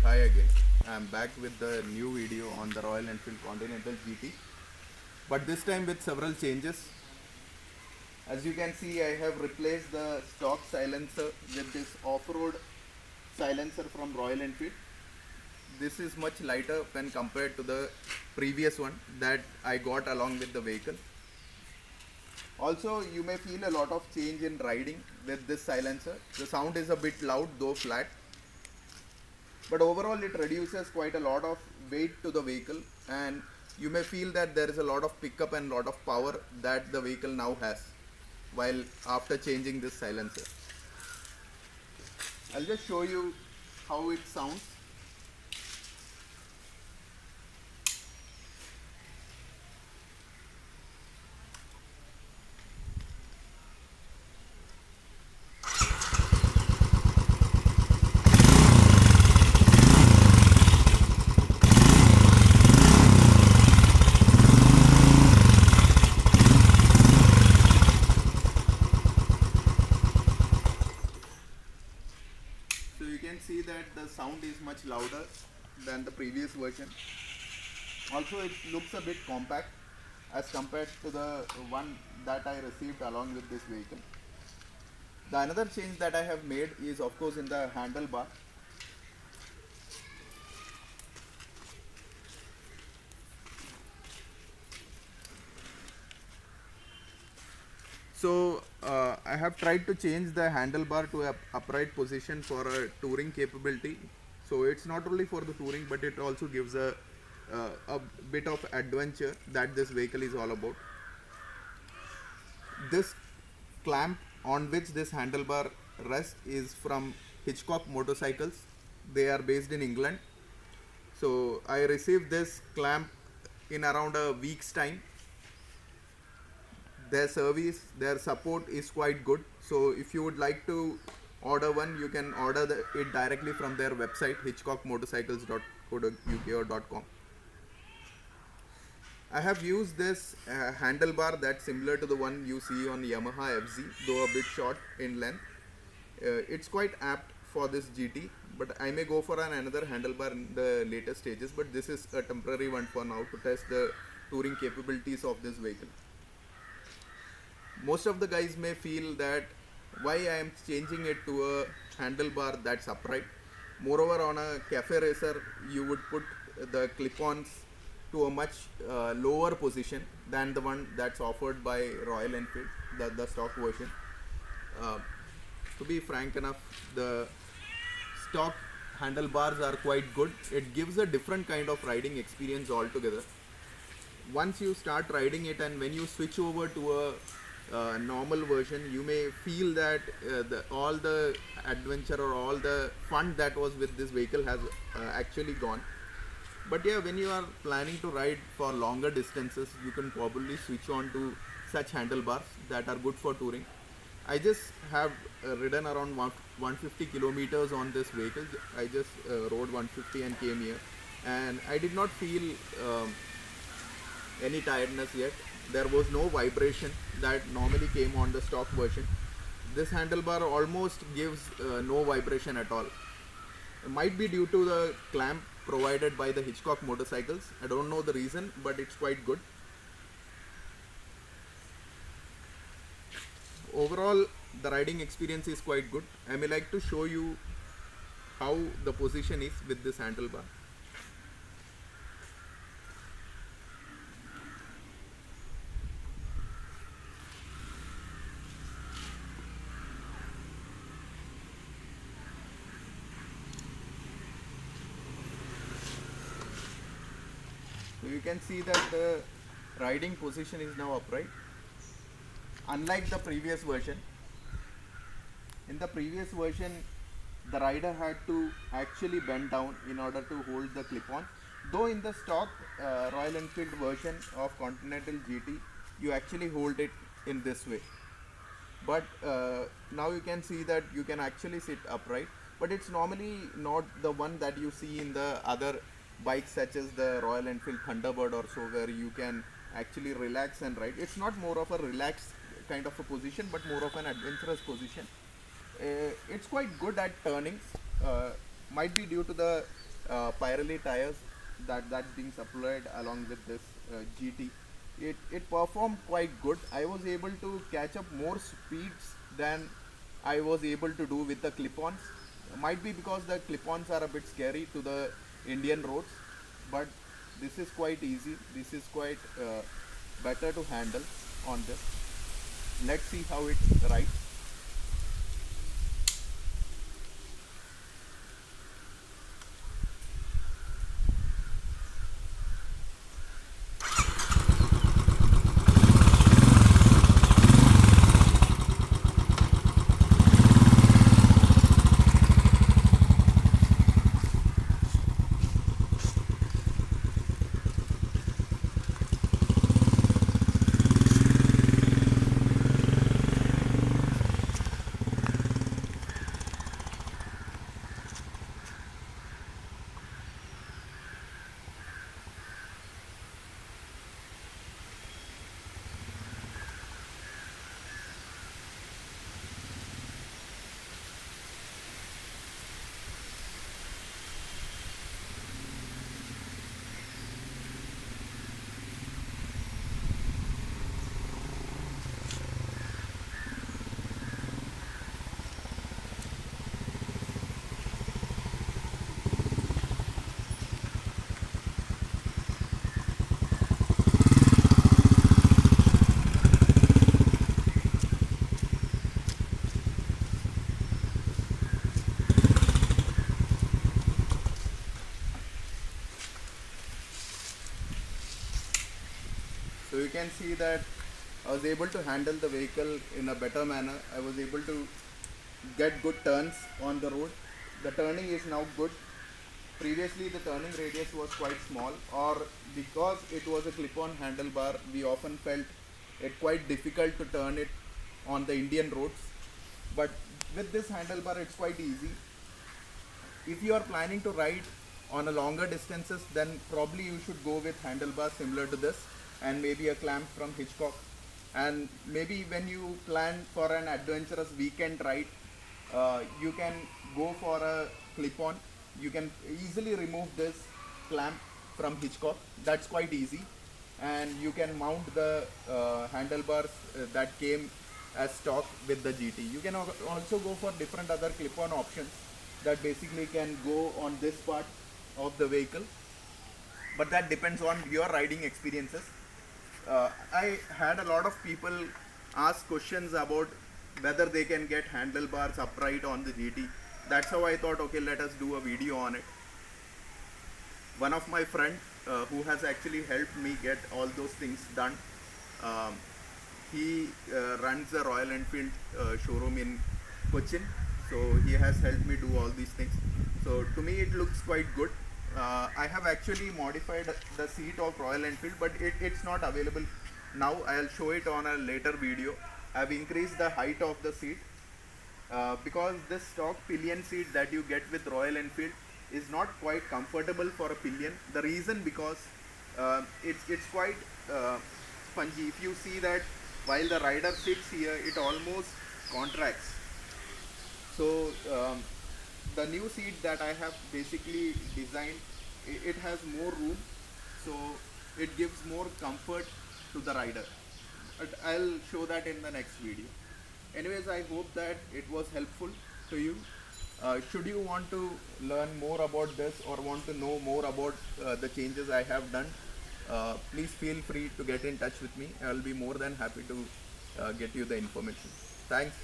Hi again. I'm back with the new video on the Royal Enfield Continental GT, but this time with several changes. As you can see, I have replaced the stock silencer with this off-road silencer from Royal Enfield. This is much lighter when compared to the previous one that I got along with the vehicle. Also, you may feel a lot of change in riding with this silencer. The sound is a bit loud though flat, but overall it reduces quite a lot of weight to the vehicle, and you may feel that there is a lot of pickup and lot of power that the vehicle now has while after changing this silencer. I'll just show you how it sounds. So you can see that the sound is much louder than the previous version. Also, it looks a bit compact as compared to the one that I received along with this vehicle. The another change that I have made is of course in the handlebar. So I have tried to change the handlebar to a upright position for a touring capability. So it's not only for the touring, but it also gives a bit of adventure that this vehicle is all about. This clamp on which this handlebar rests is from Hitchcock Motorcycles. They are based in England. So I received this clamp in around a week's time. Their service, their support is quite good. So if you would like to order one, you can order it directly from their website, hitchcockmotorcycles.co.uk or .com. I have used this handlebar that's similar to the one you see on Yamaha FZ, though a bit short in length. It's quite apt for this GT, but I may go for another handlebar in the later stages, but this is a temporary one for now to test the touring capabilities of this vehicle. Most of the guys may feel that why I am changing it to a handlebar that's upright. Moreover, on a cafe racer, you would put the clip-ons to a much lower position than the one that's offered by Royal Enfield, the stock version. Uh, to be frank enough, the stock handlebars are quite good. It gives a different kind of riding experience altogether. Once you start riding it and when you switch over to a normal version, you may feel that all the adventure or all the fun that was with this vehicle has actually gone. But yeah, when you are planning to ride for longer distances, you can probably switch on to such handlebars that are good for touring. I just have ridden around 150 kilometers on this vehicle. I just rode 150 and came here, and I did not feel any tiredness yet. There was no vibration that normally came on the stock version. This handlebar almost gives no vibration at all. It might be due to the clamp provided by the Hitchcock Motorcycles. I don't know the reason, but it's quite good. Overall, the riding experience is quite good. I may like to show you how the position is with this handlebar. So you can see that the riding position is now upright. Unlike the previous version, in the previous version, the rider had to actually bend down in order to hold the clip-on. Though in the stock Royal Enfield version of Continental GT, you actually hold it in this way. But now you can see that you can actually sit upright, but it's normally not the one that you see in the other bikes such as the Royal Enfield Thunderbird or so, where you can actually relax and ride. It's not more of a relaxed kind of a position, but more of an adventurous position. It's quite good at turnings. Might be due to the Pirelli tires that's being supplied along with this GT. It performed quite good. I was able to catch up more speeds than I was able to do with the clip-ons. Might be because the clip-ons are a bit scary to the Indian roads, but this is quite easy. This is quite better to handle on this. Let's see how it rides. So you can see that I was able to handle the vehicle in a better manner. I was able to get good turns on the road. The turning is now good. Previously the turning radius was quite small, or because it was a clip-on handlebar, we often felt it quite difficult to turn it on the Indian roads. But with this handlebar it's quite easy. If you are planning to ride on a longer distances, then probably you should go with handlebar similar to this, and maybe a clamp from Hitchcock. And maybe when you plan for an adventurous weekend ride, you can go for a clip-on. You can easily remove this clamp from Hitchcock. That's quite easy, and you can mount the handlebars that came as stock with the GT. You can also go for different other clip-on options that basically can go on this part of the vehicle, but that depends on your riding experiences. I had a lot of people ask questions about whether they can get handlebars upright on the GT. That's how I thought, okay, let us do a video on it. One of my friend who has actually helped me get all those things done, um, he runs a Royal Enfield showroom in Cochin, so he has helped me do all these things. So to me it looks quite good. I have actually modified the seat of Royal Enfield, but it's not available now. I'll show it on a later video. I've increased the height of the seat because this stock pillion seat that you get with Royal Enfield is not quite comfortable for a pillion. The reason because it's quite spongy. If you see that while the rider sits here, it almost contracts. So the new seat that I have basically designed, it has more room, so it gives more comfort to the rider. But I'll show that in the next video. Anyways, I hope that it was helpful to you. Should you want to learn more about this or want to know more about the changes I have done, please feel free to get in touch with me. I'll be more than happy to get you the information. Thanks.